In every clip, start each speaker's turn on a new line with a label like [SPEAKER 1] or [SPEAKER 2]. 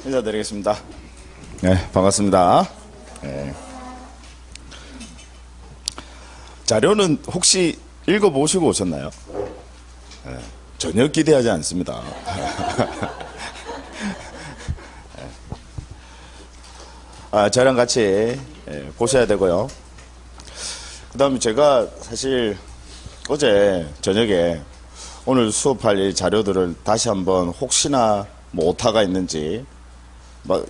[SPEAKER 1] 인사드리겠습니다. 네, 반갑습니다. 네. 자료는 혹시 읽어보시고 오셨나요? 네, 전혀 기대하지 않습니다. 저랑 같이 보셔야 되고요. 그 다음에 제가 사실 어제 저녁에 오늘 수업할 이 자료들을 다시 한번 혹시나 뭐 오타가 있는지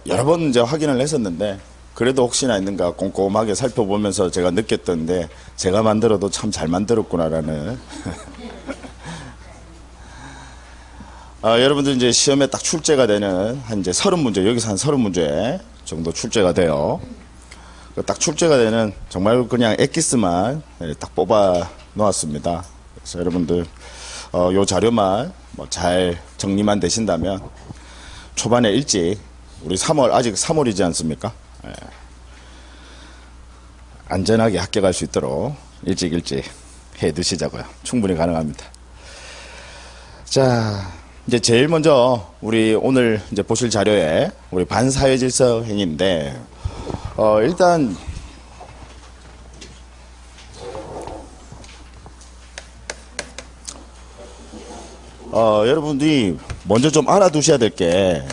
[SPEAKER 1] 여러 번 이제 확인을 했었는데 그래도 혹시나 있는가 꼼꼼하게 살펴보면서 제가 느꼈던데 제가 만들어도 참 잘 만들었구나라는 여러분들 이제 시험에 딱 출제가 되는 한 이제 30문제 여기서 한 30문제 정도 출제가 돼요. 딱 출제가 되는 정말 그냥 엑기스만 딱 뽑아 놓았습니다. 그래서 여러분들 요 자료만 잘 정리만 되신다면 초반에 일찍 우리 3월 아직 3월이지 않습니까? 안전하게 합격할 수 있도록 일찍 해 두시자고요. 충분히 가능합니다. 자, 이제 제일 먼저 우리 오늘 이제 보실 자료에 우리 반사회질서 행위인데 일단 여러분들이 먼저 좀 알아두셔야 될 게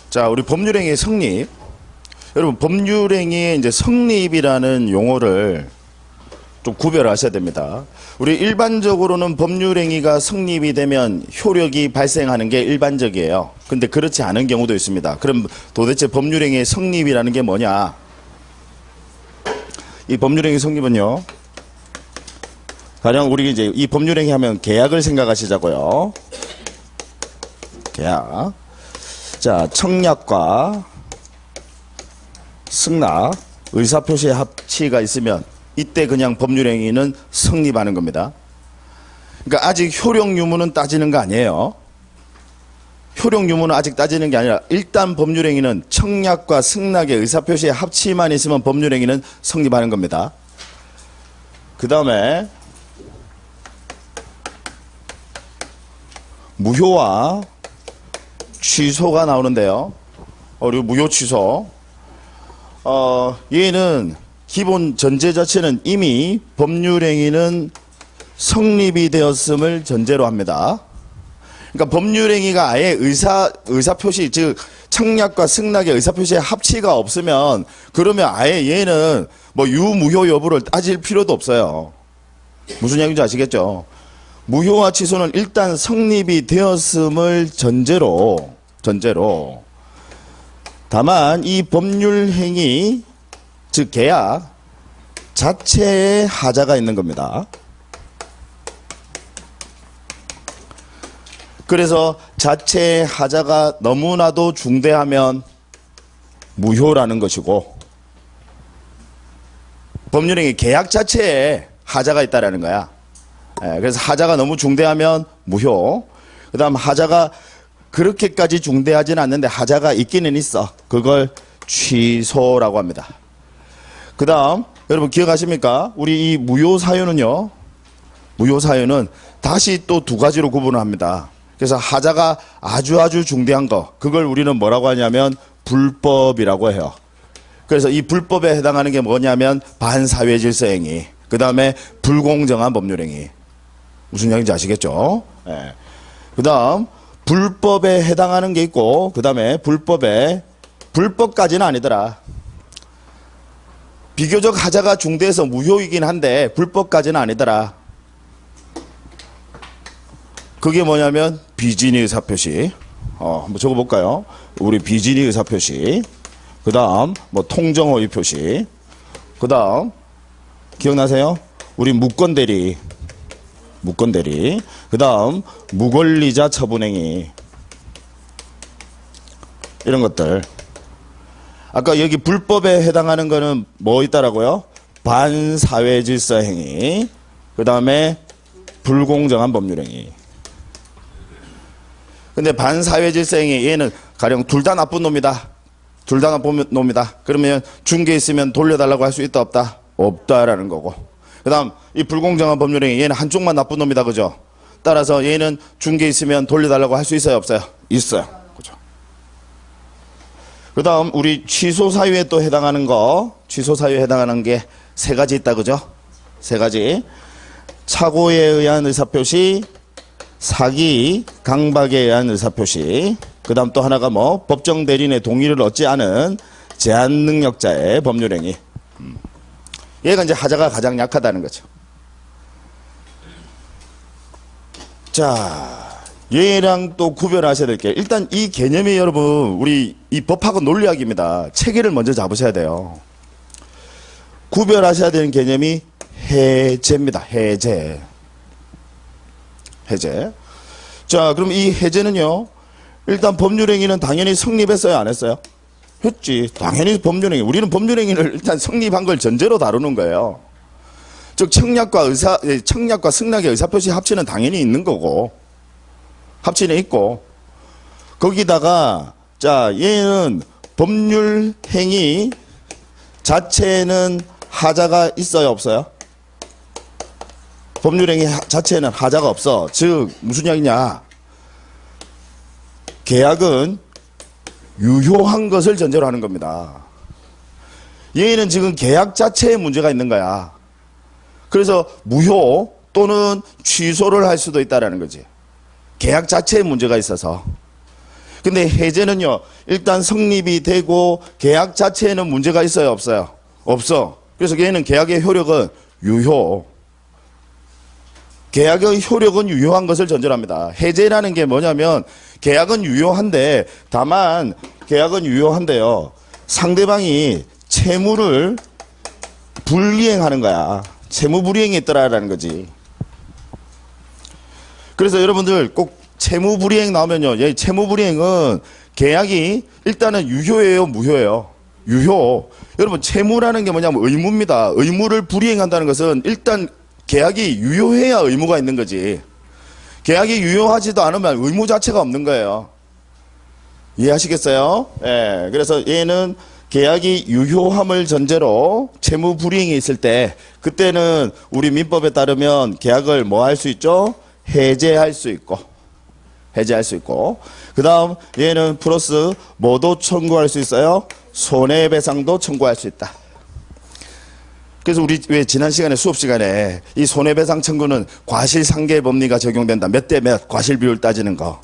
[SPEAKER 1] 자, 우리 법률행위 성립. 여러분, 법률행위의 이제 성립이라는 용어를 좀 구별하셔야 됩니다. 우리 일반적으로는 법률행위가 성립이 되면 효력이 발생하는 게 일반적이에요. 근데 그렇지 않은 경우도 있습니다. 그럼 도대체 법률행위의 성립이라는 게 뭐냐? 이 법률행위 성립은요. 가령 우리 이제 이 법률행위 하면 계약을 생각하시자고요. 계약. 자, 청약과 승낙, 의사표시의 합치가 있으면 이때 그냥 법률행위는 성립하는 겁니다. 그러니까 아직 효력 유무는 따지는 거 아니에요. 효력 유무는 아직 따지는 게 아니라 일단 법률행위는 청약과 승낙의 의사표시의 합치만 있으면 법률행위는 성립하는 겁니다. 그 다음에 무효와 취소가 나오는데요. 그리고 무효 취소. 얘는 기본 전제 자체는 이미 법률행위는 성립이 되었음을 전제로 합니다. 그러니까 법률행위가 아예 의사표시, 즉 청약과 승낙의 의사표시의 합치가 없으면 그러면 아예 얘는 뭐 유무효 여부를 따질 필요도 없어요. 무슨 얘기인지 아시겠죠? 무효와 취소는 일단 성립이 되었음을 전제로 다만 이 법률행위 즉 계약 자체에 하자가 있는 겁니다. 그래서 자체의 하자가 너무나도 중대하면 무효라는 것이고 법률행위 계약 자체에 하자가 있다라는 거야. 그래서 하자가 너무 중대하면 무효. 그 다음 하자가 그렇게까지 중대하지는 않는데 하자가 있기는 있어. 그걸 취소라고 합니다. 그 다음 여러분 기억하십니까? 우리 이 무효 사유는요. 무효 사유는 다시 또 두 가지로 구분을 합니다. 그래서 하자가 아주 중대한 거 그걸 우리는 뭐라고 하냐면 불법이라고 해요. 그래서 이 불법에 해당하는 게 뭐냐면 반사회질서 행위. 그 다음에 불공정한 법률행위. 무슨 얘기인지 아시겠죠? 네. 그 다음 불법에 해당하는 게 있고 그 다음에 불법까지는 아니더라. 비교적 하자가 중대해서 무효이긴 한데 불법까지는 아니더라. 그게 뭐냐면 비진의 의사표시. 한번 적어볼까요? 우리 비진의 의사표시. 그 다음 뭐 통정허위 표시. 그 다음 기억나세요? 우리 무권대리. 그 다음 무권리자 처분행위. 이런 것들. 아까 여기 불법에 해당하는 거는 뭐 있다라고요? 반사회질서 행위. 그 다음에 불공정한 법률행위. 근데 반사회질서 행위 얘는 가령 둘 다 나쁜 놈이다. 그러면 중개 있으면 돌려달라고 할 수 있다 없다? 없다라는 거고. 그 다음 이 불공정한 법률행위, 얘는 한쪽만 나쁜 놈이다, 그죠? 따라서 얘는 중개 있으면 돌려달라고 할 수 있어요, 없어요? 있어요. 그죠? 그 다음 우리 취소 사유에 또 해당하는 거, 취소 사유에 해당하는 게 세 가지 있다, 그죠? 세 가지. 착오에 의한 의사표시, 사기, 강박에 의한 의사표시, 그 다음 또 하나가 뭐 법정 대리인의 동의를 얻지 않은 제한 능력자의 법률행위. 얘가 이제 하자가 가장 약하다는 거죠. 자, 얘랑 또 구별하셔야 될 게, 일단 이 개념이 여러분 우리 이 법학은 논리학입니다. 체계를 먼저 잡으셔야 돼요. 구별하셔야 되는 개념이 해제입니다. 해제. 해제. 자, 그럼 이 해제는요, 일단 법률행위는 당연히 성립했어요, 안 했어요? 했지. 당연히 법률행위. 우리는 법률행위를 일단 성립한 걸 전제로 다루는 거예요. 즉 청약과 승낙의 의사표시 합치는 당연히 있는 거고, 합치는 있고, 거기다가 자, 얘는 법률행위 자체는 하자가 있어요, 없어요? 법률행위 자체는 하자가 없어. 즉 무슨 이야기냐, 계약은 유효한 것을 전제로 하는 겁니다. 얘는 지금 계약 자체에 문제가 있는 거야. 그래서 무효 또는 취소를 할 수도 있다라는 거지. 계약 자체에 문제가 있어서. 근데 해제는요, 일단 성립이 되고 계약 자체에는 문제가 있어요, 없어요? 없어. 그래서 얘는 계약의 효력은 유효. 계약의 효력은 유효한 것을 전제로 합니다. 해제라는 게 뭐냐면, 계약은 유효한데, 다만 계약은 유효한데요, 상대방이 채무를 불이행하는 거야. 채무 불이행이 있더라라는 거지. 그래서 여러분들 꼭 채무 불이행 나오면요, 이 채무 불이행은 계약이 일단은 유효예요, 무효예요? 유효. 여러분 채무라는 게 뭐냐면 의무입니다. 의무를 불이행한다는 것은 일단 계약이 유효해야 의무가 있는 거지. 계약이 유효하지도 않으면 의무 자체가 없는 거예요. 이해하시겠어요? 예. 그래서 얘는 계약이 유효함을 전제로 채무 불이행이 있을 때, 그때는 우리 민법에 따르면 계약을 뭐 할 수 있죠? 해제할 수 있고, 해제할 수 있고, 그 다음 얘는 플러스 뭐도 청구할 수 있어요? 손해배상도 청구할 수 있다. 그래서 우리 왜 지난 시간에 수업 시간에 이 손해배상 청구는 과실상계법리가 적용된다. 몇 대 몇 과실 비율 따지는 거.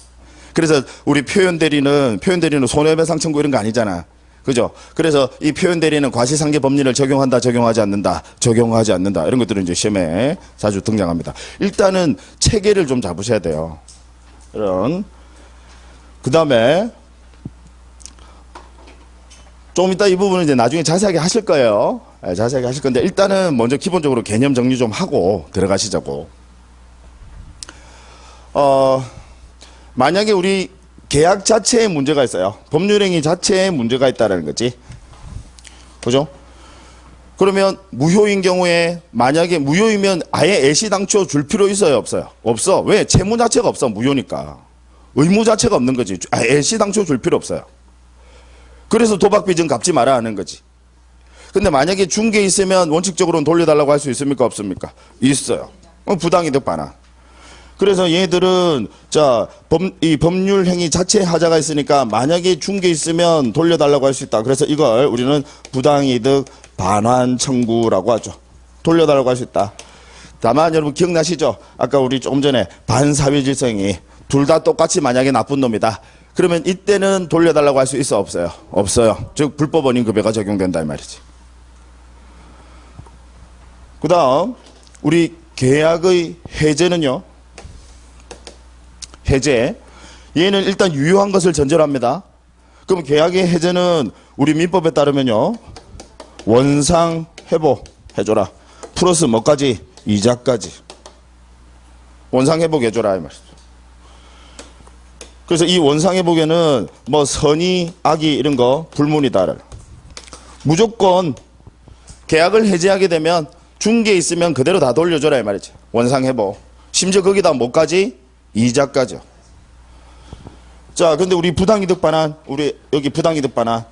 [SPEAKER 1] 그래서 우리 표현대리는 손해배상 청구 이런 거 아니잖아. 그죠? 그래서 이 표현대리는 과실상계법리를 적용한다, 적용하지 않는다, 적용하지 않는다. 이런 것들은 이제 시험에 자주 등장합니다. 일단은 체계를 좀 잡으셔야 돼요. 이런. 그 다음에 좀 이따 이 부분은 이제 나중에 자세하게 하실 거예요. 자세하게 하실 건데, 일단은 먼저 기본적으로 개념 정리 좀 하고 들어가시자고. 만약에 우리 계약 자체에 문제가 있어요. 법률행위 자체에 문제가 있다라는 거지. 그죠? 그러면 무효인 경우에, 만약에 무효이면 아예 애시당초 줄 필요 있어요, 없어요? 없어. 왜? 채무 자체가 없어, 무효니까. 의무 자체가 없는 거지. 애시당초 줄 필요 없어요. 그래서 도박빚은 갚지 마라 하는 거지. 근데 만약에 중개 있으면 원칙적으로는 돌려달라고 할 수 있습니까, 없습니까? 있어요. 부당이득 반환. 그래서 얘들은 이 법률 행위 자체에 하자가 있으니까 만약에 중개 있으면 돌려달라고 할 수 있다. 그래서 이걸 우리는 부당이득 반환 청구라고 하죠. 돌려달라고 할 수 있다. 다만 여러분 기억나시죠? 아까 우리 조금 전에 반사회질성이 둘 다 똑같이 만약에 나쁜 놈이다. 그러면 이때는 돌려달라고 할 수 있어, 없어요? 없어요. 즉 불법 원인급여가 적용된다 이 말이지. 그 다음 우리 계약의 해제는요, 해제, 얘는 일단 유효한 것을 전제로 합니다. 그럼 계약의 해제는 우리 민법에 따르면요, 원상 회복 해줘라 플러스 뭐까지? 이자까지 원상 회복 해줘라 이 말이죠. 그래서 이 원상 회복에는 뭐 선의, 악의 이런 거 불문이다. 무조건 계약을 해제하게 되면 중개 있으면 그대로 다 돌려줘라 이 말이죠. 원상 회복. 심지어 거기다 뭐까지? 이자까지요. 자, 근데 우리 부당이득 반환, 우리 여기 부당이득 반환.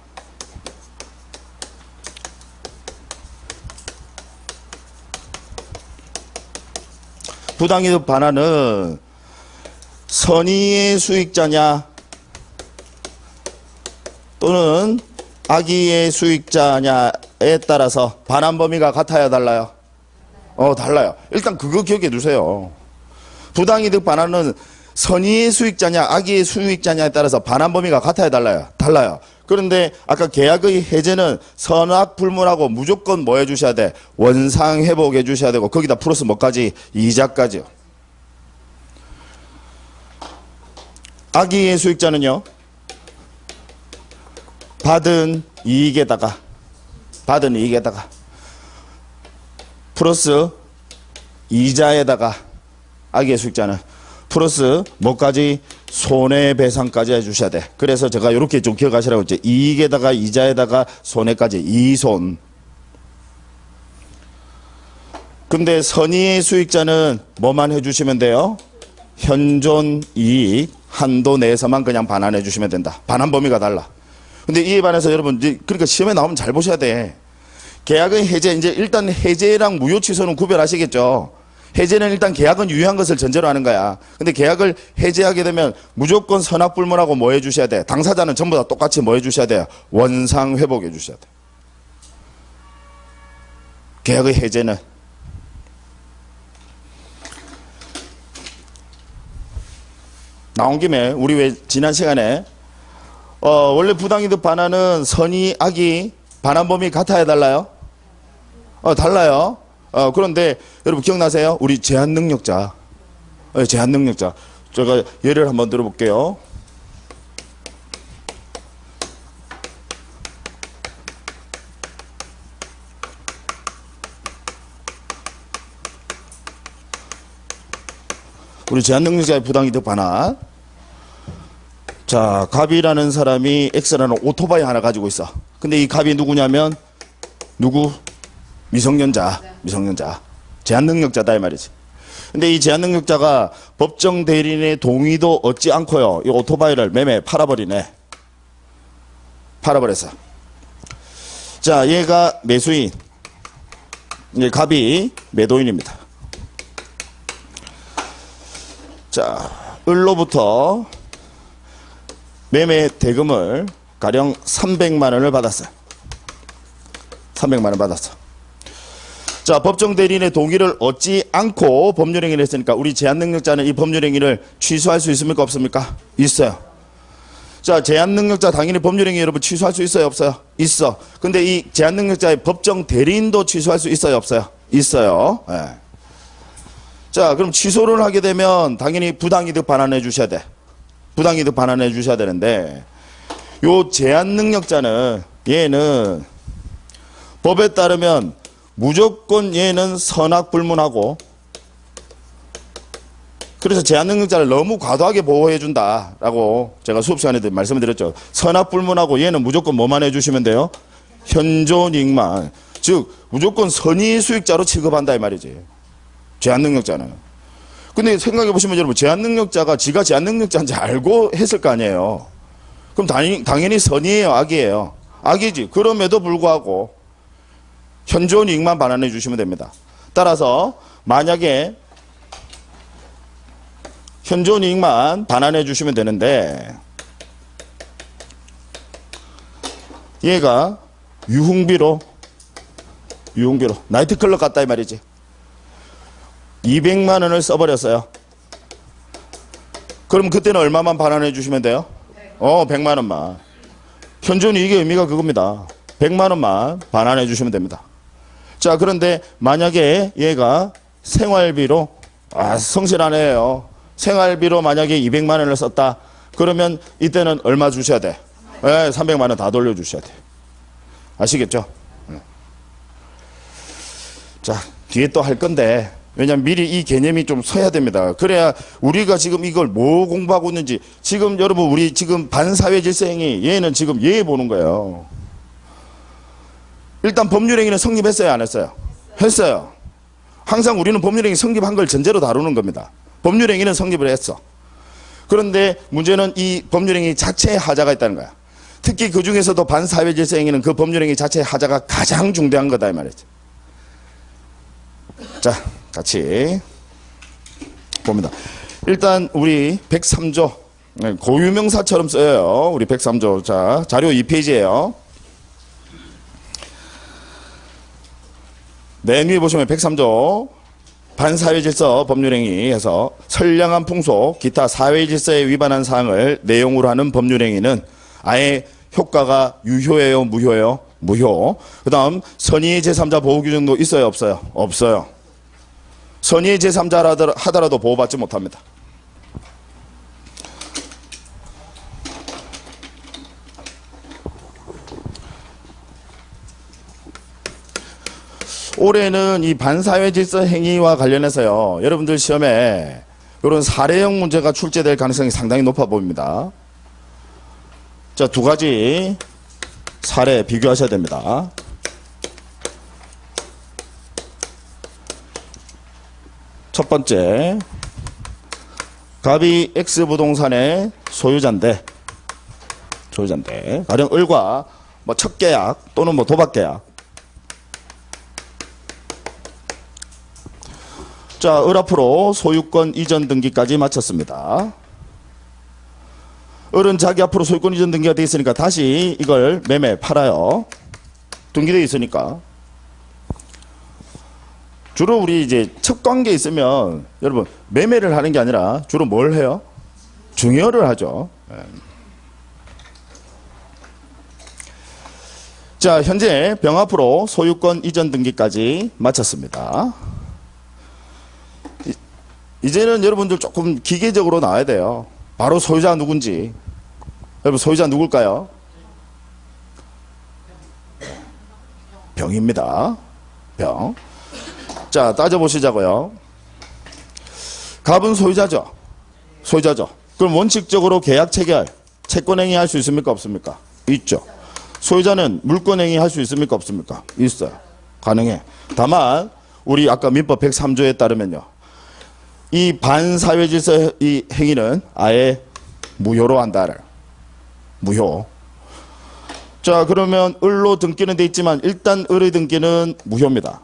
[SPEAKER 1] 부당이득 반환은 선의의 수익자냐 또는 악의의 수익자냐에 따라서 반환 범위가 같아야 달라요? 달라요. 일단 그거 기억해 두세요. 부당이득 반환은 선의의 수익자냐 악의의 수익자냐에 따라서 반환 범위가 같아야 달라요? 달라요. 그런데 아까 계약의 해제는 선악 불문하고 무조건 뭐 해주셔야 돼? 원상 회복해 주셔야 되고 거기다 플러스 뭐까지? 이자까지요. 악의의 수익자는요? 받은 이익에다가 플러스 이자에다가 악의의 수익자는 플러스 뭐까지? 손해배상까지 해주셔야 돼. 그래서 제가 이렇게 좀 기억하시라고 했죠. 이익에다가 이자에다가 손해까지 이손. 근데 선의의 수익자는 뭐만 해주시면 돼요? 현존 이익 한도 내에서만 그냥 반환해 주시면 된다. 반환 범위가 달라. 근데 이에 반해서 여러분 그러니까 시험에 나오면 잘 보셔야 돼. 계약의 해제 이제 일단 해제랑 무효 취소는 구별하시겠죠. 해제는 일단 계약은 유효한 것을 전제로 하는 거야. 근데 계약을 해제하게 되면 무조건 선악불문하고 뭐 해주셔야 돼? 당사자는 전부 다 똑같이 뭐 해주셔야 돼요? 원상 회복해 주셔야 돼. 계약의 해제는. 나온 김에 우리 왜 지난 시간에 원래 부당이득 반환은 선의 악의 반환 범위 같아야 달라요? 달라요. 그런데 여러분 기억나세요? 우리 제한능력자. 제한능력자. 제가 예를 한번 들어볼게요. 우리 제한능력자의 부당이득 반환. 자, 갑이라는 사람이 X라는 오토바이 하나 가지고 있어. 근데 이 갑이 누구냐면 누구? 미성년자. 제한능력자다 이 말이지. 근데 이 제한능력자가 법정 대리인의 동의도 얻지 않고요. 이 오토바이를 매매 팔아버리네. 팔아버렸어. 자, 얘가 매수인. 이제 갑이 매도인입니다. 자, 을로부터 매매 대금을 가령 300만 원을 받았어요. 300만 원 받았어. 자, 법정 대리인의 동의를 얻지 않고 법률행위를 했으니까 우리 제한능력자는 이 법률행위를 취소할 수 있습니까? 없습니까? 있어요. 자, 제한능력자 당연히 법률행위 여러분 취소할 수 있어요? 없어요? 있어. 근데 이 제한능력자의 법정 대리인도 취소할 수 있어요? 없어요? 있어요. 네. 자, 그럼 취소를 하게 되면 당연히 부당이득 반환해 주셔야 돼. 부당이득 반환해 주셔야 되는데 요 제한능력자는 얘는 법에 따르면 무조건 얘는 선악불문하고 그래서 제한능력자를 너무 과도하게 보호해 준다라고 제가 수업 시간에 말씀을 드렸죠. 선악불문하고 얘는 무조건 뭐만 해주시면 돼요? 현존이익만. 즉 무조건 선의 수익자로 취급한다 이 말이지. 제한능력자는. 근데 생각해 보시면 여러분 제한능력자가 지가 제한능력자인지 알고 했을 거 아니에요. 그럼 당연히 선의예요? 악이에요? 악이지. 그럼에도 불구하고 현존 이익만 반환해 주시면 됩니다. 따라서 만약에 현존 이익만 반환해 주시면 되는데 얘가 유흥비로 나이트클럽 갔다 이 말이지. 200만 원을 써버렸어요. 그럼 그때는 얼마만 반환해 주시면 돼요? 100만 원만. 현존 이익의 의미가 그겁니다. 100만 원만 반환해 주시면 됩니다. 자, 그런데 만약에 얘가 생활비로 성실하네요. 생활비로 만약에 200만 원을 썼다. 그러면 이때는 얼마 주셔야 돼? 300만 원 다 돌려주셔야 돼. 아시겠죠? 자, 뒤에 또 할 건데 왜냐면 미리 이 개념이 좀 서야 됩니다. 그래야 우리가 지금 이걸 뭐 공부하고 있는지 지금 여러분 우리 지금 반사회질서행위 얘는 지금 얘 보는 거예요. 일단 법률행위는 성립했어요 안 했어요? 했어요. 항상 우리는 법률행위 성립한 걸 전제로 다루는 겁니다. 법률행위는 성립을 했어. 그런데 문제는 이 법률행위 자체에 하자가 있다는 거야. 특히 그 중에서도 반사회질서행위는 그 법률행위 자체의 하자가 가장 중대한 거다 이 말이죠. 자, 같이 봅니다. 일단 우리 103조 고유명사처럼 써요. 우리 103조. 자, 자료 2페이지예요. 맨 위에 보시면 103조 반사회질서 법률행위 해서 선량한 풍속 기타 사회질서에 위반한 사항을 내용으로 하는 법률행위는 아예 효과가 유효예요, 무효예요? 무효. 그 다음 선의의 제3자 보호규정도 있어요, 없어요? 없어요. 선의의 제3자라 하더라도 보호받지 못합니다. 올해는 이 반사회질서 행위와 관련해서요, 여러분들 시험에 이런 사례형 문제가 출제될 가능성이 상당히 높아 보입니다. 자, 두 가지 사례 비교하셔야 됩니다. 첫 번째, 갑이 X부동산의 소유자인데, 가령 을과 뭐 첫 계약 또는 뭐 도박 계약. 자, 을 앞으로 소유권 이전 등기까지 마쳤습니다. 을은 자기 앞으로 소유권 이전 등기가 되어 있으니까 다시 이걸 매매 팔아요. 등기되어 있으니까. 주로 우리 이제 첫 관계 있으면 여러분 매매를 하는 게 아니라 주로 뭘 해요? 증여를 하죠. 자, 현재 병 앞으로 소유권 이전 등기까지 마쳤습니다. 이제는 여러분들 조금 기계적으로 나와야 돼요. 바로 소유자가 누군지. 여러분 소유자 누굴까요? 병입니다. 병. 자, 따져보시자고요. 갑은 소유자죠. 소유자죠. 그럼 원칙적으로 계약 체결, 채권행위 할 수 있습니까? 없습니까? 있죠. 소유자는 물권행위 할 수 있습니까? 없습니까? 있어요. 가능해. 다만 우리 아까 민법 103조에 따르면요, 이 반사회질서 이 행위는 아예 무효로 한다. 무효. 자, 그러면 을로 등기는 돼 있지만 일단 을의 등기는 무효입니다.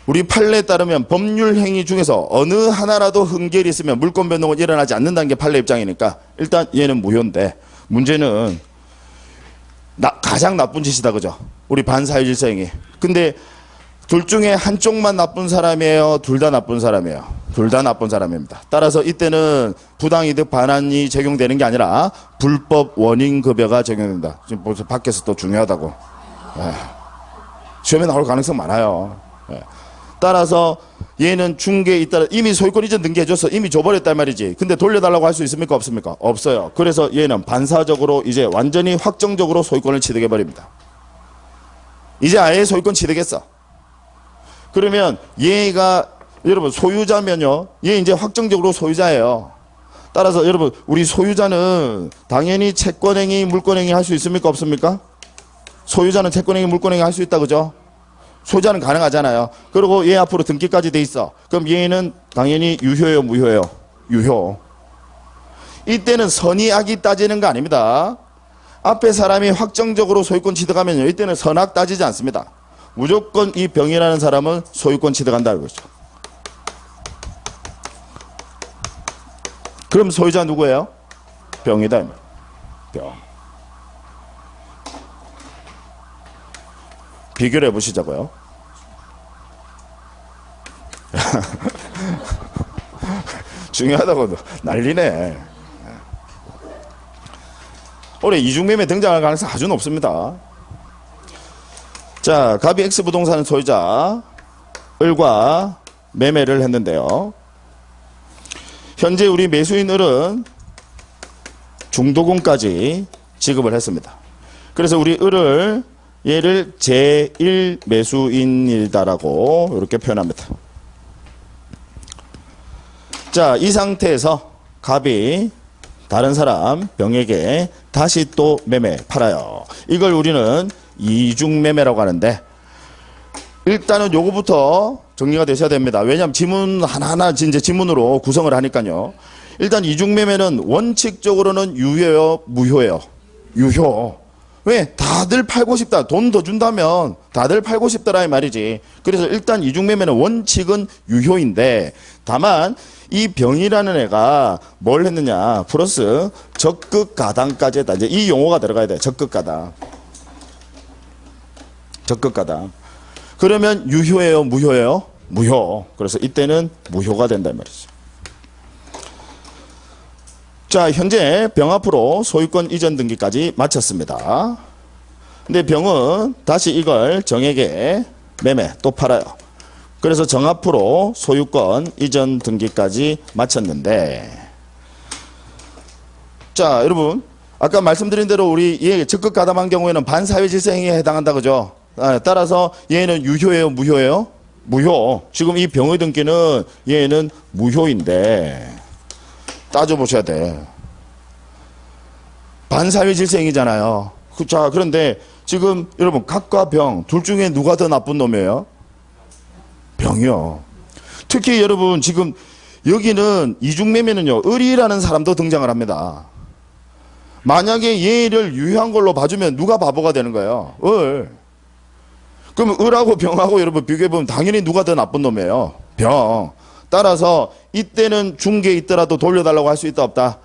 [SPEAKER 1] 우리 판례에 따르면 법률 행위 중에서 어느 하나라도 흥결이 있으면 물권 변동은 일어나지 않는다는 게 판례 입장이니까 일단 얘는 무효인데, 문제는 가장 나쁜 짓이다, 그죠? 우리 반사회질서 행위. 근데 둘 중에 한쪽만 나쁜 사람이에요? 둘 다 나쁜 사람이에요? 둘 다 나쁜 사람입니다. 따라서 이때는 부당이득 반환이 적용되는 게 아니라 불법 원인급여가 적용된다. 지금 벌써 밖에서 또 중요하다고. 시험에 나올 가능성 많아요. 따라서 얘는 중개에 잇따라 이미 소유권 이전 등기해줬어. 이미 줘버렸단 말이지. 근데 돌려달라고 할 수 있습니까? 없습니까? 없어요. 그래서 얘는 반사적으로 이제 완전히 확정적으로 소유권을 취득해버립니다. 이제 아예 소유권 취득했어. 그러면 얘가 여러분 소유자면요, 얘 이제 확정적으로 소유자예요. 따라서 여러분 우리 소유자는 당연히 채권행위, 물권행위 할 수 있습니까? 없습니까? 소유자는 채권행위, 물권행위 할 수 있다, 그죠? 소유자는 가능하잖아요. 그리고 얘 앞으로 등기까지 돼 있어. 그럼 얘는 당연히 유효예요, 무효예요? 유효. 이때는 선의 악이 따지는 거 아닙니다. 앞에 사람이 확정적으로 소유권 취득하면요, 이때는 선악 따지지 않습니다. 무조건 이 병이라는 사람은 소유권 취득한다, 그렇죠? 그럼 소유자 누구예요? 병이다. 병. 비교를 해보시자고요. 중요하다고 난리네. 올해 이중매매 등장할 가능성 아주 높습니다. 자, 갑이 X부동산 소유자 을과 매매를 했는데요. 현재 우리 매수인 을은 중도금까지 지급을 했습니다. 그래서 우리 을을 얘를 제1 매수인이다라고 이렇게 표현합니다. 자, 이 상태에서 갑이 다른 사람 병에게 다시 또 매매 팔아요. 이걸 우리는 이중매매라고 하는데, 일단은 요거부터 정리가 되셔야 됩니다. 왜냐하면 지문 하나하나 이제 지문으로 구성을 하니까요. 일단 이중매매는 원칙적으로는 유효요, 무효예요? 유효. 왜? 다들 팔고 싶다. 돈 더 준다면 다들 팔고 싶더라 이 말이지. 그래서 일단 이중매매는 원칙은 유효인데, 다만 이 병이라는 애가 뭘 했느냐, 플러스 적극가당까지 했다. 이제 이 용어가 들어가야 돼. 적극가당. 적극가당. 그러면 유효예요, 무효예요? 무효. 그래서 이때는 무효가 된다 이 말이죠. 자, 현재 병 앞으로 소유권 이전 등기까지 마쳤습니다. 근데 병은 다시 이걸 정에게 매매 또 팔아요. 그래서 정 앞으로 소유권 이전 등기까지 마쳤는데, 자, 여러분 아까 말씀드린 대로 우리 얘 적극 가담한 경우에는 반사회 질서 행위에 해당한다 그죠? 따라서 얘는 유효예요, 무효예요? 무효. 지금 이 병의 등기는 얘는 무효인데 따져보셔야 돼. 반사회 질서행위잖아요. 자, 그런데 지금 여러분 각과 병 둘 중에 누가 더 나쁜 놈이에요? 병이요. 특히 여러분 지금 여기는 이중매매는요, 을이라는 사람도 등장을 합니다. 만약에 얘를 유효한 걸로 봐주면 누가 바보가 되는 거예요? 을. 그럼 을하고 병하고 여러분 비교해보면 당연히 누가 더 나쁜 놈이에요? 병. 따라서 이때는 중개에 있더라도 돌려달라고 할 수 있다 없다?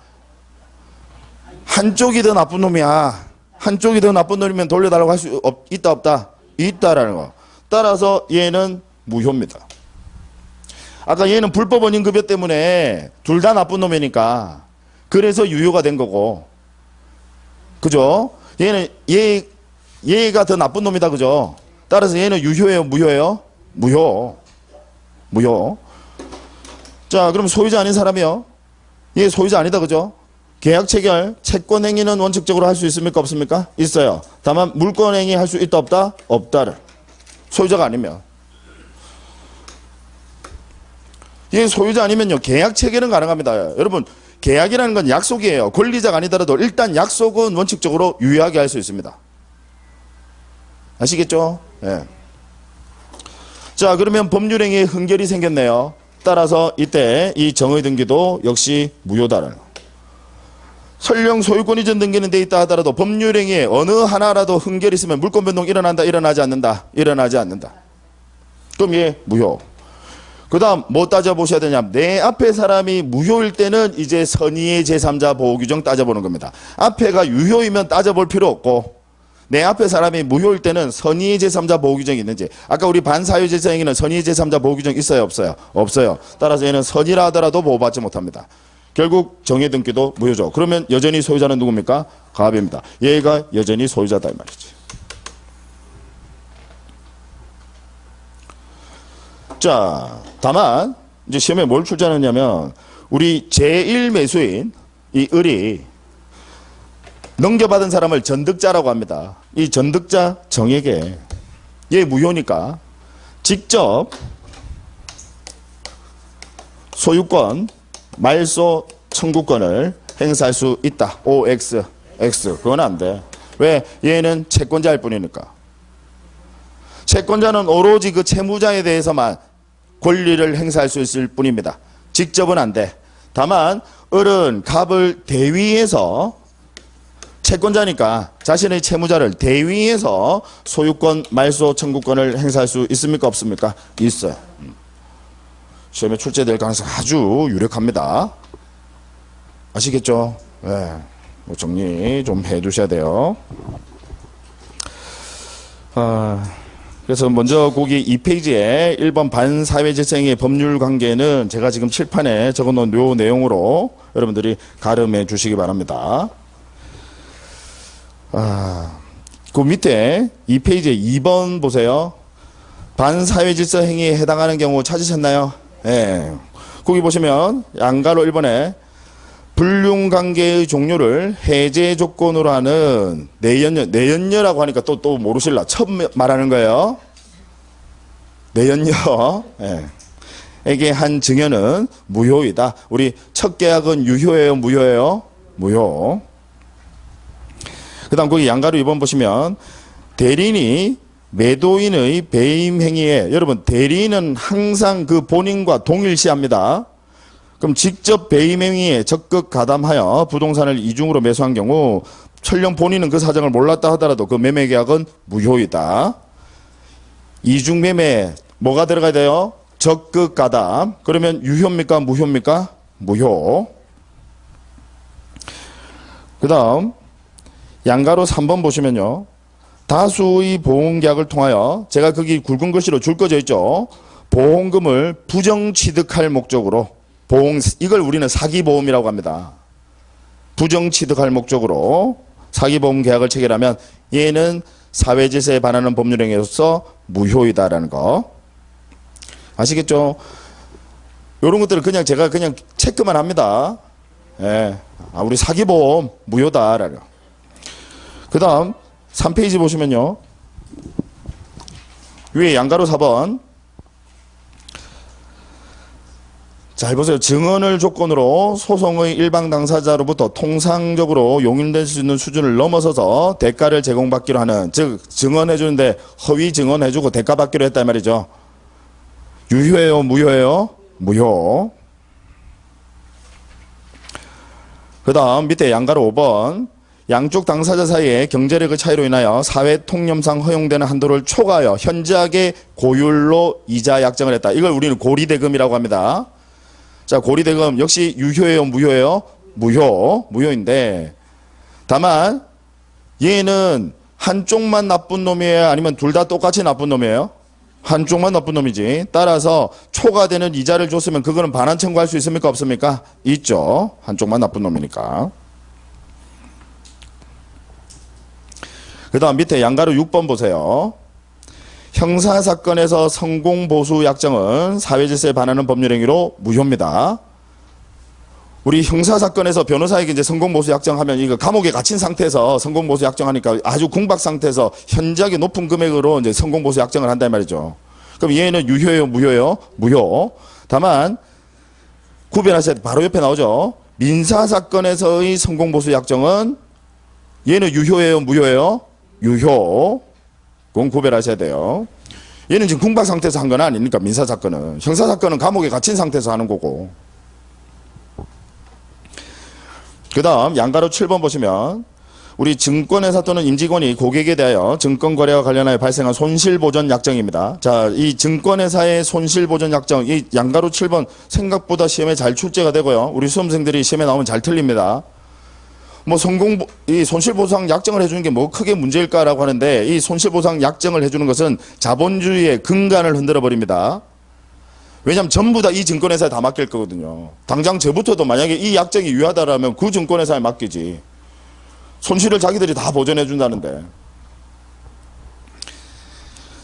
[SPEAKER 1] 한쪽이 더 나쁜 놈이야. 한쪽이 더 나쁜 놈이면 돌려달라고 할 수 있다 없다? 있다라는 거. 따라서 얘는 무효입니다. 아까 얘는 불법 원인급여 때문에 둘 다 나쁜 놈이니까 그래서 유효가 된 거고, 그죠? 얘는 얘가 더 나쁜 놈이다, 그죠? 따라서 얘는 유효예요, 무효예요? 무효. 무효. 자, 그럼 소유자 아닌 사람이요? 얘 소유자 아니다, 그죠? 계약 체결, 채권 행위는 원칙적으로 할 수 있습니까, 없습니까? 있어요. 다만 물권 행위 할 수 있다 없다? 없다를. 소유자가 아니면. 얘 소유자 아니면요, 계약 체결은 가능합니다. 여러분, 계약이라는 건 약속이에요. 권리자가 아니더라도 일단 약속은 원칙적으로 유효하게 할 수 있습니다. 아시겠죠? 예. 자, 그러면 법률행위에 흥결이 생겼네요. 따라서 이때 이 정의 등기도 역시 무효다라는 거. 설령 소유권 이전 등기는 돼 있다 하더라도 법률행위에 어느 하나라도 흥결이 있으면 물권 변동 일어난다, 일어나지 않는다? 일어나지 않는다. 그럼 얘 무효. 그 다음 뭐 따져보셔야 되냐, 내 앞에 사람이 무효일 때는 이제 선의의 제3자 보호규정 따져보는 겁니다. 앞에가 유효이면 따져볼 필요 없고, 내 앞에 사람이 무효일 때는 선의의 제3자 보호규정이 있는지. 아까 우리 반사회 질서행위는 선의의 제3자 보호규정 있어요, 없어요? 없어요. 따라서 얘는 선의라 하더라도 보호받지 못합니다. 결국 정의 등기도 무효죠. 그러면 여전히 소유자는 누굽니까? 가압입니다. 얘가 여전히 소유자다 이 말이지. 자, 다만 이제 시험에 뭘 출제하느냐면 우리 제1매수인 이 을이 넘겨받은 사람을 전득자라고 합니다. 이 전득자 정에게 얘 무효니까 직접 소유권 말소 청구권을 행사할 수 있다. OX, X. 그건 안 돼. 왜? 얘는 채권자일 뿐이니까. 채권자는 오로지 그 채무자에 대해서만 권리를 행사할 수 있을 뿐입니다. 직접은 안 돼. 다만 을은 갑을 대위해서, 채권자니까 자신의 채무자를 대위해서 소유권 말소 청구권을 행사할 수 있습니까, 없습니까? 있어요. 시험에 출제될 가능성이 아주 유력합니다. 아시겠죠? 네. 뭐 정리 좀 해두셔야 돼요. 그래서 먼저 거기 2페이지에 1번 반사회질서행위의 법률관계는 제가 지금 칠판에 적어놓은 요 내용으로 여러분들이 가름해 주시기 바랍니다. 그 밑에 2페이지에 2번 보세요. 반사회질서행위에 해당하는 경우 찾으셨나요? 예. 거기 보시면 양가로 1번에 불륜관계의 종료를 해제 조건으로 하는 내연녀라고 하니까 또 모르실라. 처음 말하는 거예요. 내연녀. 예. 에게 한 증여는 무효이다. 우리 첫 계약은 유효예요, 무효예요? 무효. 그 다음 거기 양가로 2번 보시면 대리인이 매도인의 배임 행위에, 여러분 대리인은 항상 그 본인과 동일시합니다. 그럼 직접 배임 행위에 적극 가담하여 부동산을 이중으로 매수한 경우 설령 본인은 그 사정을 몰랐다 하더라도 그 매매 계약은 무효이다. 이중매매 뭐가 들어가야 돼요? 적극 가담. 그러면 유효입니까? 무효입니까? 무효. 그 다음 양가로 3번 보시면요. 다수의 보험계약을 통하여 제가 거기 굵은 글씨로 줄 꺼져 있죠. 보험금을 부정취득할 목적으로 이걸 우리는 사기보험이라고 합니다. 부정취득할 목적으로 사기보험 계약을 체결하면 얘는 사회질서에 반하는 법률행위로서 무효이다라는 거 아시겠죠? 이런 것들은 그냥 제가 그냥 체크만 합니다. 예. 우리 사기보험 무효다라는. 그 다음 3페이지 보시면요. 위에 양가로 4번. 잘 보세요. 증언을 조건으로 소송의 일방 당사자로부터 통상적으로 용인될 수 있는 수준을 넘어서서 대가를 제공받기로 하는, 즉 증언해주는데 허위 증언해주고 대가 받기로 했단 말이죠. 유효해요? 무효해요? 무효. 그 다음 밑에 양가로 5번. 양쪽 당사자 사이의 경제력의 차이로 인하여 사회 통념상 허용되는 한도를 초과하여 현저하게 고율로 이자 약정을 했다. 이걸 우리는 고리대금이라고 합니다. 자, 고리대금 역시 유효해요? 무효해요? 무효인데 다만 얘는 한쪽만 나쁜 놈이에요? 아니면 둘 다 똑같이 나쁜 놈이에요? 한쪽만 나쁜 놈이지. 따라서 초과되는 이자를 줬으면 그거는 반환 청구할 수 있습니까? 없습니까? 있죠. 한쪽만 나쁜 놈이니까. 그 다음 밑에 양가로 6번 보세요. 형사사건에서 성공보수 약정은 사회질서에 반하는 법률행위로 무효입니다. 우리 형사사건에서 변호사에게 이제 성공보수 약정하면 이거 감옥에 갇힌 상태에서 성공보수 약정하니까 아주 궁박 상태에서 현저하게 높은 금액으로 이제 성공보수 약정을 한단 말이죠. 그럼 얘는 유효해요? 무효해요? 무효. 다만 구별하셔야 돼. 바로 옆에 나오죠. 민사사건에서의 성공보수 약정은 얘는 유효해요? 무효해요? 유효. 그건 구별하셔야 돼요. 얘는 지금 궁박 상태에서 한 건 아니니까 민사사건은. 형사사건은 감옥에 갇힌 상태에서 하는 거고. 그 다음 양가로 7번 보시면 우리 증권회사 또는 임직원이 고객에 대하여 증권거래와 관련하여 발생한 손실보전 약정입니다. 자, 이 증권회사의 손실보전 약정, 이 양가로 7번 생각보다 시험에 잘 출제가 되고요. 우리 수험생들이 시험에 나오면 잘 틀립니다. 뭐 이 손실보상 약정을 해주는 게 뭐 크게 문제일까라고 하는데 이 손실보상 약정을 해주는 것은 자본주의의 근간을 흔들어 버립니다. 왜냐하면 전부 다 이 증권회사에 다 맡길 거거든요. 당장 저부터도 만약에 이 약정이 유효하다라면 그 증권회사에 맡기지. 손실을 자기들이 다 보전해 준다는데.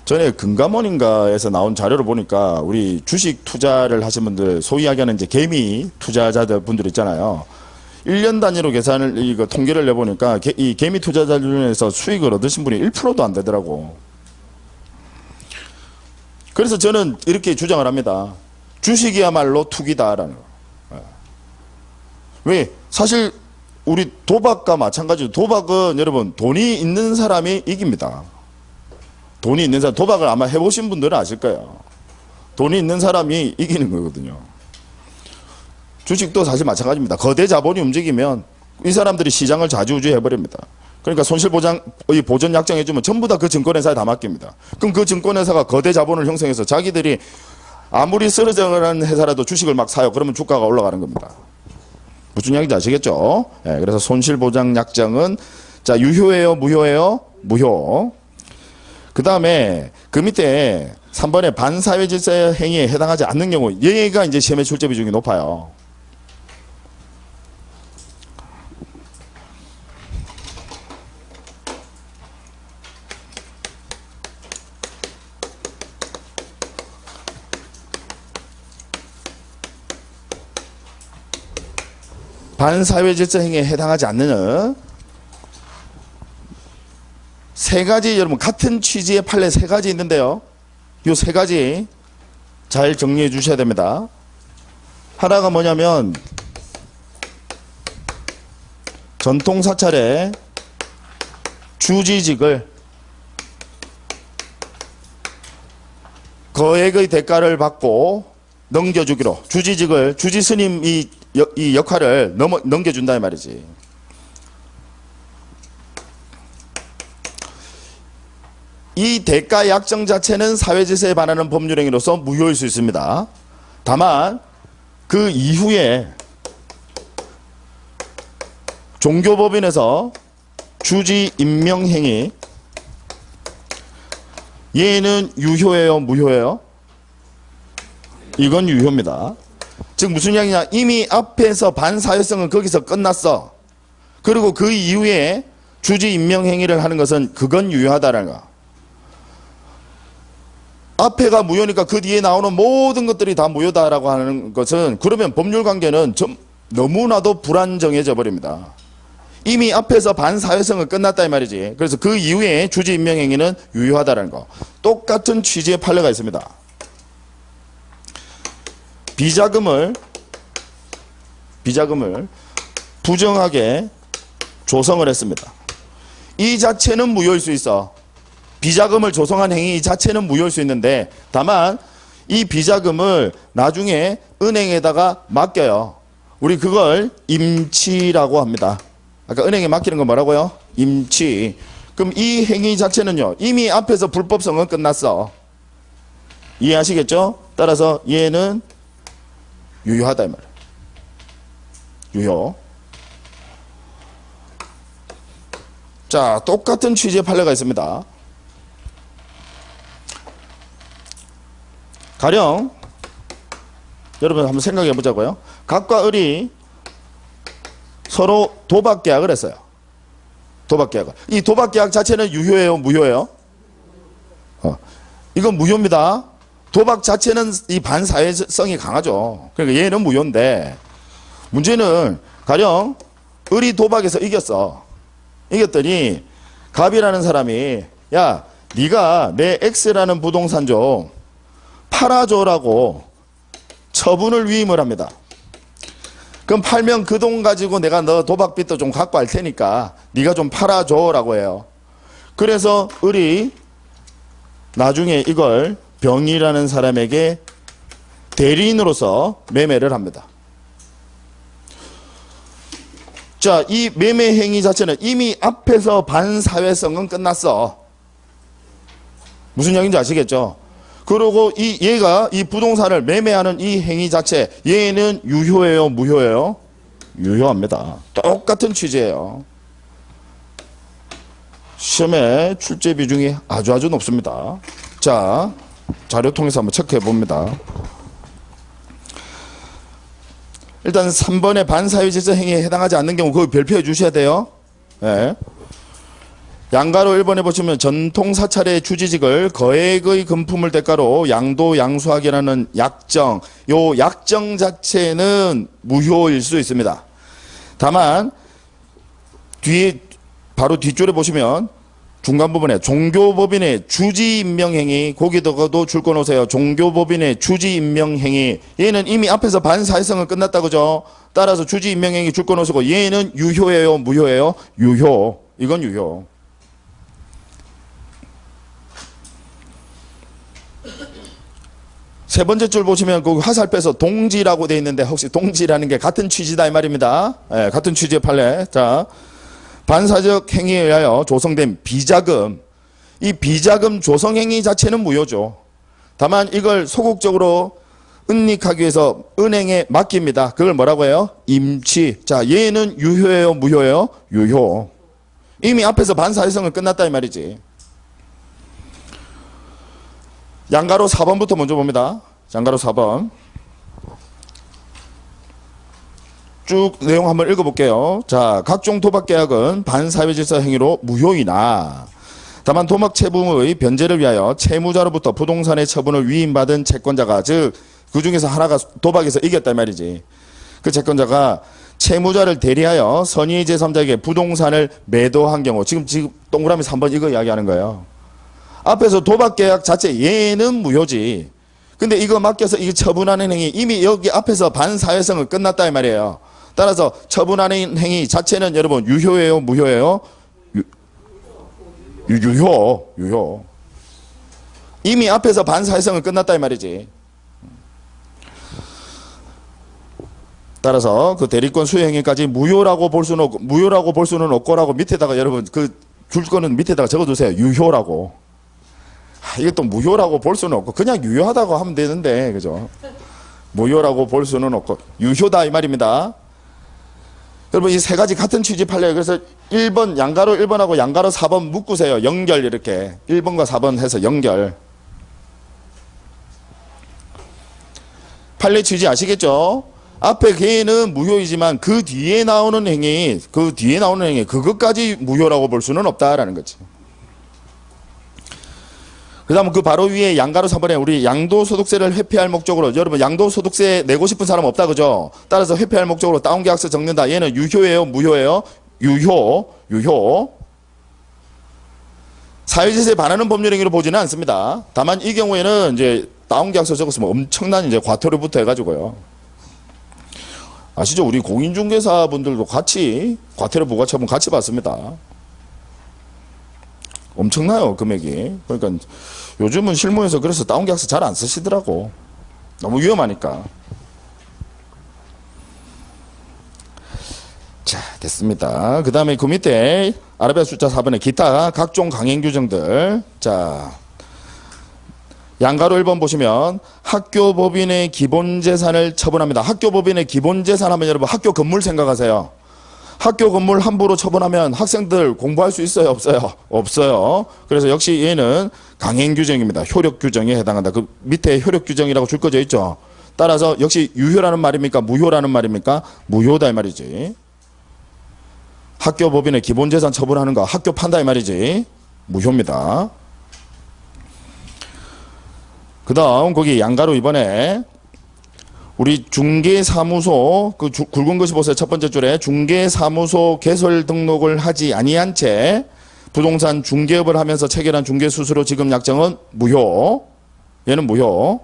[SPEAKER 1] 전에 금감원인가에서 나온 자료를 보니까 우리 주식 투자를 하신 분들 소위 이야기하는 이제 개미 투자자들 분들 있잖아요. 1년 단위로 계산을 이거 통계를 내보니까 이 개미 투자자 중에서 수익을 얻으신 분이 1%도 안 되더라고. 그래서 저는 이렇게 주장을 합니다. 주식이야말로 투기다라는 거. 왜? 사실 우리 도박과 마찬가지로 도박은 여러분 돈이 있는 사람이 이깁니다. 돈이 있는 사람, 도박을 아마 해보신 분들은 아실 거예요. 돈이 있는 사람이 이기는 거거든요. 주식도 사실 마찬가지입니다. 거대 자본이 움직이면 이 사람들이 시장을 좌지우지해버립니다. 그러니까 손실보장, 보전 약정해주면 전부 다 그 증권회사에 다 맡깁니다. 그럼 그 증권회사가 거대 자본을 형성해서 자기들이 아무리 쓰러져가는 회사라도 주식을 막 사요. 그러면 주가가 올라가는 겁니다. 무슨 이야기인지 아시겠죠? 네, 그래서 손실보장 약정은 자 유효해요? 무효해요? 무효. 그 다음에 그 밑에 3번에 반사회질서 행위에 해당하지 않는 경우 얘가 이제 시험의 출제 비중이 높아요. 반사회질서 행위에 해당하지 않는 세 가지, 여러분 같은 취지의 판례 세 가지 있는데요. 이 세 가지 잘 정리해 주셔야 됩니다. 하나가 뭐냐면 전통사찰의 주지직을 거액의 대가를 받고 넘겨주기로, 주지직을 주지스님이 이 역할을 넘겨준다 이 말이지. 이 대가 약정 자체는 사회질서에 반하는 법률행위로서 무효일 수 있습니다. 다만 그 이후에 종교법인에서 주지 임명행위 얘는 유효예요, 무효예요? 이건 유효입니다. 즉 무슨 이야기냐, 이미 앞에서 반사회성은 거기서 끝났어. 그리고 그 이후에 주지 임명행위를 하는 것은 그건 유효하다는 거. 앞에가 무효니까 그 뒤에 나오는 모든 것들이 다 무효다라고 하는 것은, 그러면 법률관계는 좀 너무나도 불안정해져 버립니다. 이미 앞에서 반사회성은 끝났다 이 말이지. 그래서 그 이후에 주지 임명행위는 유효하다는 거. 똑같은 취지의 판례가 있습니다. 비자금을 부정하게 조성을 했습니다. 이 자체는 무효일 수 있어. 비자금을 조성한 행위 자체는 무효일 수 있는데, 다만 이 비자금을 나중에 은행에다가 맡겨요. 우리 그걸 임치라고 합니다. 아까 은행에 맡기는 건 뭐라고요? 임치. 그럼 이 행위 자체는요, 이미 앞에서 불법성은 끝났어. 이해하시겠죠? 따라서 얘는 유효하다 이 말이에요. 유효. 자, 똑같은 취지의 판례가 있습니다. 가령 여러분 한번 생각해 보자고요. 각과 을이 서로 도박 계약을 했어요. 도박 계약을. 이 도박 계약 자체는 유효예요, 무효예요? 이건 무효입니다. 도박 자체는 이 반사회성이 강하죠. 그러니까 얘는 무효인데, 문제는 가령 을이 도박에서 이겼어. 이겼더니 갑이라는 사람이, 야, 네가 내 X라는 부동산 좀 팔아줘라고 처분을 위임을 합니다. 그럼 팔면 그 돈 가지고 내가 너 도박빚도 좀 갖고 할 테니까 네가 좀 팔아줘라고 해요. 그래서 을이 나중에 이걸 병이라는 사람에게 대리인으로서 매매를 합니다. 자, 이 매매 행위 자체는 이미 앞에서 반사회성은 끝났어. 무슨 이야기인지 아시겠죠? 그리고 얘가 이 부동산을 매매하는 이 행위 자체, 얘는 유효예요, 무효예요? 유효합니다. 똑같은 취지예요. 시험에 출제 비중이 아주 높습니다. 자, 자료 통해서 한번 체크해 봅니다. 일단 3번의 반사회질서 행위에 해당하지 않는 경우 그거 별표해 주셔야 돼요. 네. 양가로 1번에 보시면 전통 사찰의 주지직을 거액의 금품을 대가로 양도 양수하게라는 약정, 요 약정 자체는 무효일 수 있습니다. 다만 뒤에 바로 뒷줄에 보시면 중간 부분에 종교법인의 주지임명행위, 거기다가도 줄 거 놓으세요. 종교법인의 주지임명행위, 얘는 이미 앞에서 반사회성은 끝났다 그죠? 따라서 주지임명행위 줄 거 놓으시고, 얘는 유효예요, 무효예요? 유효. 이건 유효. 세 번째 줄 보시면 그 화살표에서 동지라고 되어 있는데, 혹시 동지라는 게 같은 취지다 이 말입니다. 네, 같은 취지의 판례. 자, 반사적 행위에 의하여 조성된 비자금, 이 비자금 조성행위 자체는 무효죠. 다만 이걸 소극적으로 은닉하기 위해서 은행에 맡깁니다. 그걸 뭐라고 해요? 임치. 자, 얘는 유효예요, 무효예요? 유효. 이미 앞에서 반사회성은 끝났다 이 말이지. 양가로 4번부터 먼저 봅니다. 양가로 4번. 쭉 내용 한번 읽어볼게요. 자, 각종 도박계약은 반사회질서 행위로 무효이나 다만 도박채무의 변제를 위하여 채무자로부터 부동산의 처분을 위임받은 채권자가, 즉 그 중에서 하나가 도박에서 이겼단 말이지. 그 채권자가 채무자를 대리하여 선의 제3자에게 부동산을 매도한 경우, 지금 동그라미 3번 이거 이야기하는 거예요. 앞에서 도박계약 자체 얘는 무효지. 근데 이거 맡겨서 이거 처분하는 행위, 이미 여기 앞에서 반사회성은 끝났다 이 말이에요. 따라서 처분하는 행위 자체는 여러분 유효예요, 무효예요? 유효. 이미 앞에서 반사회성은 끝났다 이 말이지. 따라서 그 대리권 수여 행위까지 무효라고 볼 수는 없고라고 밑에다가 여러분 그 줄 거는 밑에다가 적어두세요. 유효라고. 이게 또 무효라고 볼 수는 없고 그냥 유효하다고 하면 되는데, 그죠? 무효라고 볼 수는 없고 유효다 이 말입니다. 여러분 이 세 가지 같은 취지팔래요. 그래서 1번 양가로 1번하고 양가로 4번 묶으세요. 연결 이렇게 1번과 4번 해서 연결. 판례 취지 아시겠죠? 앞에 개는 무효이지만 그 뒤에 나오는 행위 그것까지 무효라고 볼 수는 없다라는 거지. 그 다음 그 바로 위에 양가로 3번에 우리 양도소득세를 회피할 목적으로, 여러분 양도소득세 내고 싶은 사람 없다 그죠? 따라서 회피할 목적으로 다운계약서 적는다. 얘는 유효예요 무효예요? 유효. 사회재산에 반하는 법률 행위로 보지는 않습니다. 다만 이 경우에는 이제 다운계약서 적었으면 엄청난 이제 과태료부터 해가지고요. 아시죠? 우리 공인중개사 분들도 같이 과태료 부과처분 같이 받습니다. 엄청나요 금액이. 그러니까 요즘은 실무에서 그래서 다운계약서 잘 안 쓰시더라고. 너무 위험하니까. 자 됐습니다. 그 다음에 그 밑에 아라비아 숫자 4번에 기타 각종 강행 규정들. 자 양가로 1번 보시면 학교법인의 기본재산을 처분합니다. 학교법인의 기본재산 하면 여러분 학교 건물 생각하세요. 학교 건물 함부로 처분하면 학생들 공부할 수 있어요 없어요? 없어요. 그래서 역시 얘는 강행 규정입니다. 효력 규정에 해당한다. 그 밑에 효력 규정이라고 줄 거져 있죠. 따라서 역시 유효라는 말입니까 무효라는 말입니까? 무효다 이 말이지. 학교 법인의 기본재산 처분하는 거 학교 판다 이 말이지. 무효입니다. 그 다음 거기 양가로 이번에 우리 중개사무소 그 굵은 것이 보세요. 첫 번째 줄에 중개사무소 개설 등록을 하지 아니한 채 부동산 중개업을 하면서 체결한 중개수수료 지급 약정은 무효. 얘는 무효.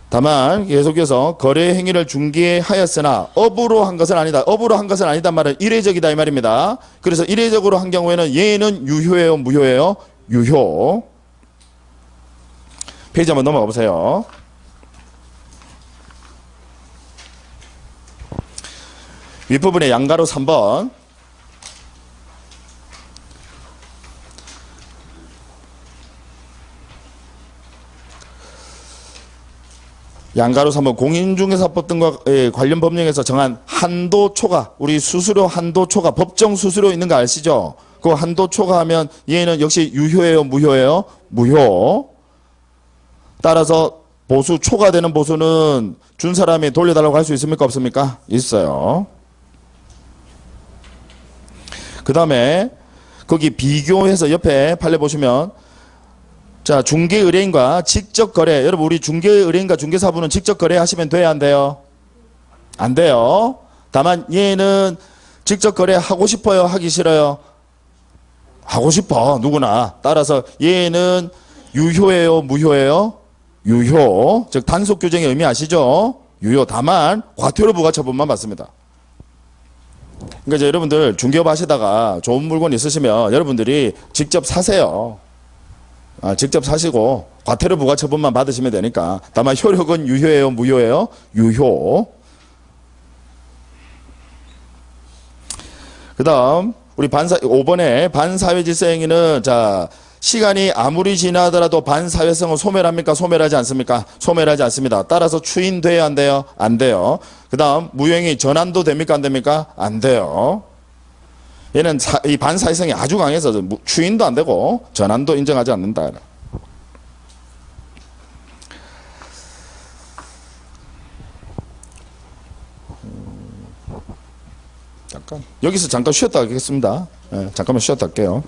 [SPEAKER 1] 다만 계속해서 거래 행위를 중개하였으나 업으로 한 것은 아니다. 업으로 한 것은 아니다 말은 일회적이다 이 말입니다. 그래서 일회적으로 한 경우에는 얘는 유효예요 무효예요? 유효. 페이지 한번 넘어가 보세요. 윗부분에 양가로 3번. 양가로 3번 공인중개사법 등과 관련 법령에서 정한 한도 초과, 우리 수수료 한도 초과, 법정 수수료 있는 거 아시죠? 그 한도 초과하면 얘는 역시 유효예요 무효예요? 무효. 따라서 보수 초과되는 보수는 준 사람이 돌려달라고 할 수 있습니까 없습니까? 있어요. 그 다음에 거기 비교해서 옆에 판례 보시면 자 중개의뢰인과 직접 거래. 여러분 우리 중개의뢰인과 중개사분은 직접 거래하시면 돼야 안 돼요? 안 돼요. 다만 얘는 직접 거래하고 싶어요 하기 싫어요? 하고 싶어 누구나. 따라서 얘는 유효예요 무효예요? 유효. 즉 단속 규정의 의미 아시죠? 유효. 다만 과태료 부과처분만 받습니다. 그러니까 이제 여러분들 중개업 하시다가 좋은 물건 있으시면 여러분들이 직접 사세요. 직접 사시고 과태료 부과처분만 받으시면 되니까. 다만 효력은 유효예요 무효예요? 유효. 그 다음 우리 5번에 반사회질서행위는 자 시간이 아무리 지나더라도 반사회성은 소멸합니까? 소멸하지 않습니까? 소멸하지 않습니다. 따라서 추인돼야 안 돼요? 안 돼요. 그 다음 무효행위 전환도 됩니까? 안 됩니까? 안 돼요. 얘는 이 반사회성이 아주 강해서 추인도 안 되고 전환도 인정하지 않는다. 잠깐 여기서 잠깐 쉬었다 하겠습니다. 잠깐만 쉬었다 할게요.